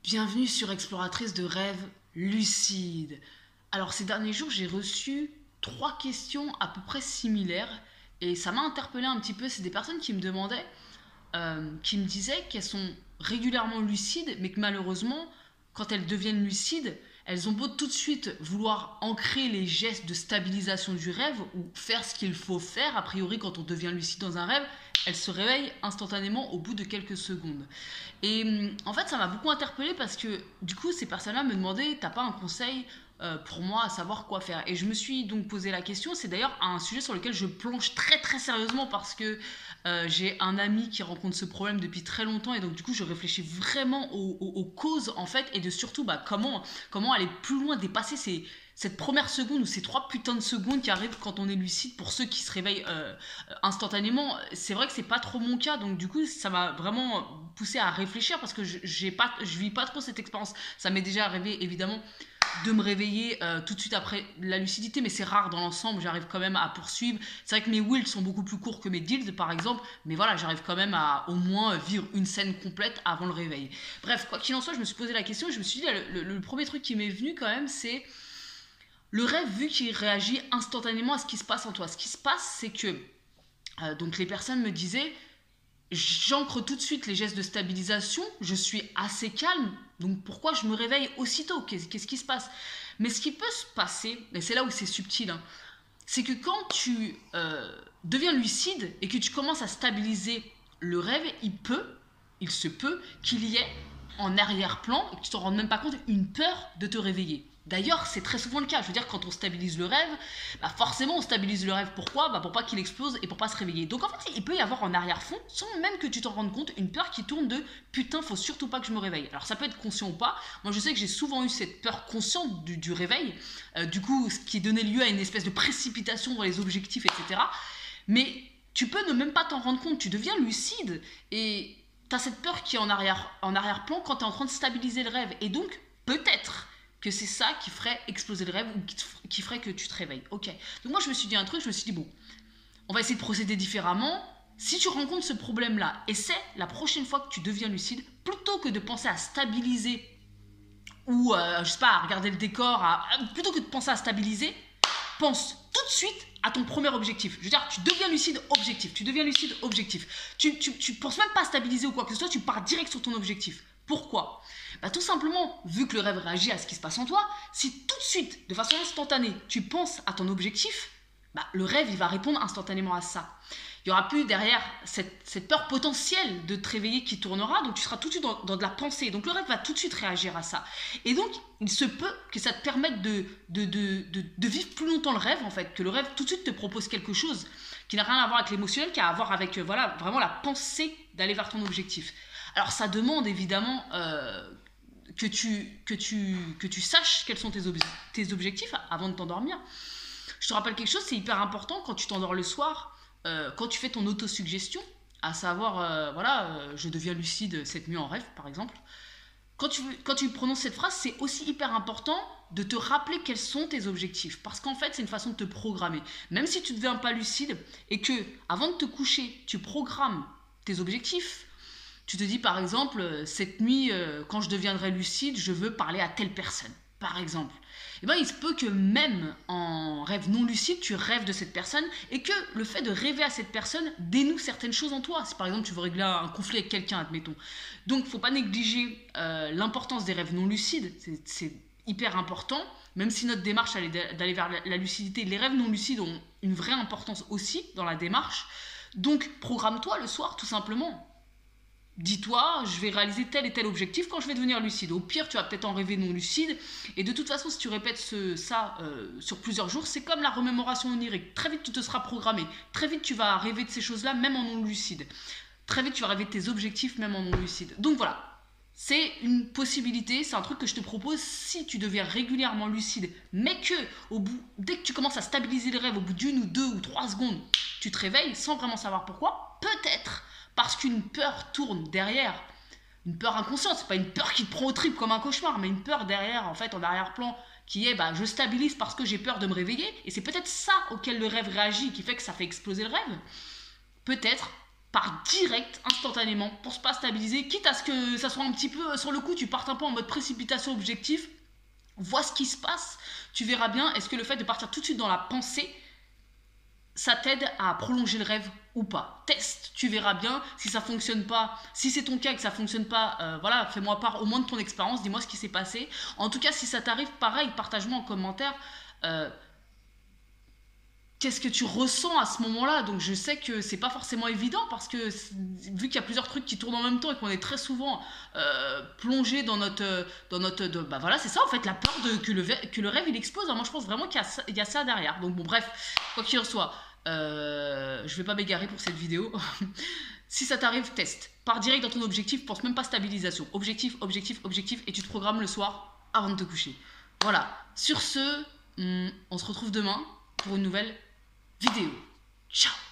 Bienvenue sur Exploratrice de rêves lucides. Alors ces derniers jours, j'ai reçu 3 questions à peu près similaires et ça m'a interpellé un petit peu. C'est des personnes qui me demandaient, qui me disaient qu'elles sont régulièrement lucides, mais que malheureusement, quand elles deviennent lucides, elles ont beau tout de suite vouloir ancrer les gestes de stabilisation du rêve ou faire ce qu'il faut faire, a priori quand on devient lucide dans un rêve, elles se réveillent instantanément au bout de quelques secondes. Et en fait, ça m'a beaucoup interpellée parce que du coup, ces personnes-là me demandaient, t'as pas un conseil pour moi à savoir quoi faire? Et je me suis donc posé la question. C'est d'ailleurs un sujet sur lequel je plonge très très sérieusement parce que j'ai un ami qui rencontre ce problème depuis très longtemps et donc du coup, je réfléchis vraiment aux causes en fait et de surtout comment aller plus loin, dépasser cette première seconde ou ces 3 putains de secondes qui arrivent quand on est lucide pour ceux qui se réveillent instantanément. C'est vrai que c'est pas trop mon cas, donc du coup ça m'a vraiment poussé à réfléchir parce que je vis pas trop cette expérience. Ça m'est déjà arrivé évidemment de me réveiller tout de suite après la lucidité, mais c'est rare dans l'ensemble, j'arrive quand même à poursuivre. C'est vrai que mes wills sont beaucoup plus courts que mes deals par exemple, mais voilà, j'arrive quand même à au moins vivre une scène complète avant le réveil. Bref, quoi qu'il en soit, je me suis posé la question et je me suis dit, le premier truc qui m'est venu quand même, c'est le rêve vu qu'il réagit instantanément à ce qui se passe en toi. Ce qui se passe, c'est que donc les personnes me disaient, j'ancre tout de suite les gestes de stabilisation, je suis assez calme, donc pourquoi je me réveille aussitôt? Qu'est-ce qui se passe? Mais ce qui peut se passer, et c'est là où c'est subtil, hein, c'est que quand tu deviens lucide et que tu commences à stabiliser le rêve, il se peut qu'il y ait en arrière-plan, et que tu t'en rendes même pas compte, une peur de te réveiller. D'ailleurs, c'est très souvent le cas. Je veux dire, quand on stabilise le rêve, forcément, on stabilise le rêve. Pourquoi? Pour pas qu'il explose et pour pas se réveiller. Donc en fait, il peut y avoir en arrière-fond, sans même que tu t'en rendes compte, une peur qui tourne de putain, faut surtout pas que je me réveille. Alors ça peut être conscient ou pas. Moi, je sais que j'ai souvent eu cette peur consciente du réveil, du coup, ce qui donnait lieu à une espèce de précipitation dans les objectifs, etc. Mais tu peux ne même pas t'en rendre compte. Tu deviens lucide et t'as cette peur qui est en arrière-plan quand t'es en train de stabiliser le rêve. Et donc, peut-être que c'est ça qui ferait exploser le rêve ou qui ferait que tu te réveilles. Ok. Donc moi, je me suis dit un truc, je me suis dit, bon, on va essayer de procéder différemment. Si tu rencontres ce problème-là, essaie la prochaine fois que tu deviens lucide, plutôt que de penser à stabiliser ou, je sais pas, à regarder le décor, plutôt que de penser à stabiliser, pense tout de suite à ton premier objectif. Je veux dire, tu deviens lucide, objectif. Tu deviens lucide, objectif. Tu penses même pas à stabiliser ou quoi que ce soit, tu pars direct sur ton objectif. Pourquoi? Tout simplement, vu que le rêve réagit à ce qui se passe en toi, si tout de suite, de façon instantanée, tu penses à ton objectif, le rêve, il va répondre instantanément à ça. Il n'y aura plus derrière cette peur potentielle de te réveiller qui tournera, donc tu seras tout de suite dans de la pensée. Donc le rêve va tout de suite réagir à ça. Et donc, il se peut que ça te permette de vivre plus longtemps le rêve, en fait, que le rêve tout de suite te propose quelque chose qui n'a rien à voir avec l'émotionnel, qui a à voir avec voilà, vraiment la pensée d'aller vers ton objectif. Alors ça demande évidemment que tu saches quels sont tes objectifs avant de t'endormir. Je te rappelle quelque chose, c'est hyper important quand tu t'endors le soir, quand tu fais ton autosuggestion, à savoir, je deviens lucide cette nuit en rêve, par exemple. Quand tu prononces cette phrase, c'est aussi hyper important de te rappeler quels sont tes objectifs. Parce qu'en fait, c'est une façon de te programmer. Même si tu ne deviens pas lucide et que, avant de te coucher, tu programmes tes objectifs, tu te dis par exemple, cette nuit, quand je deviendrai lucide, je veux parler à telle personne, par exemple. Il se peut que même en rêve non lucide, tu rêves de cette personne et que le fait de rêver à cette personne dénoue certaines choses en toi. Si par exemple tu veux régler un conflit avec quelqu'un, admettons. Donc il ne faut pas négliger l'importance des rêves non lucides, c'est hyper important. Même si notre démarche d'aller vers la lucidité, les rêves non lucides ont une vraie importance aussi dans la démarche. Donc programme-toi le soir tout simplement. Dis-toi, je vais réaliser tel et tel objectif quand je vais devenir lucide. Au pire, tu vas peut-être en rêver non lucide. Et de toute façon, si tu répètes ça sur plusieurs jours, c'est comme la remémoration onirique. Très vite, tu te seras programmé. Très vite, tu vas rêver de ces choses-là, même en non lucide. Très vite, tu vas rêver de tes objectifs, même en non lucide. Donc voilà, c'est une possibilité, c'est un truc que je te propose si tu deviens régulièrement lucide, mais que dès que tu commences à stabiliser le rêve, au bout d'1 ou 2 ou 3 secondes, tu te réveilles sans vraiment savoir pourquoi, peut-être parce qu'une peur tourne derrière, une peur inconsciente, c'est pas une peur qui te prend au trip comme un cauchemar, mais une peur derrière, en fait, en arrière-plan, qui est je stabilise parce que j'ai peur de me réveiller, et c'est peut-être ça auquel le rêve réagit, qui fait que ça fait exploser le rêve. Peut-être pars direct, instantanément, pour pas stabiliser, quitte à ce que ça soit un petit peu, sur le coup, tu partes un peu en mode précipitation objectif, vois ce qui se passe, tu verras bien, est-ce que le fait de partir tout de suite dans la pensée, ça t'aide à prolonger le rêve ou pas. Teste, tu verras bien. Si ça fonctionne pas, si c'est ton cas et que ça fonctionne pas, voilà, fais-moi part au moins de ton expérience, dis-moi ce qui s'est passé. En tout cas, si ça t'arrive, pareil, partage-moi en commentaire. Qu'est-ce que tu ressens à ce moment-là? Donc je sais que c'est pas forcément évident parce que vu qu'il y a plusieurs trucs qui tournent en même temps et qu'on est très souvent plongé bah voilà, c'est ça en fait, la peur que le rêve il explose. Alors moi je pense vraiment qu'il y a ça derrière. Donc bon bref, quoi qu'il en soit, je vais pas m'égarer pour cette vidéo. Si ça t'arrive, teste. Pars direct dans ton objectif, pense même pas stabilisation. Objectif, objectif, objectif, et tu te programmes le soir avant de te coucher. Voilà. Sur ce, on se retrouve demain pour une nouvelle vidéo. Ciao!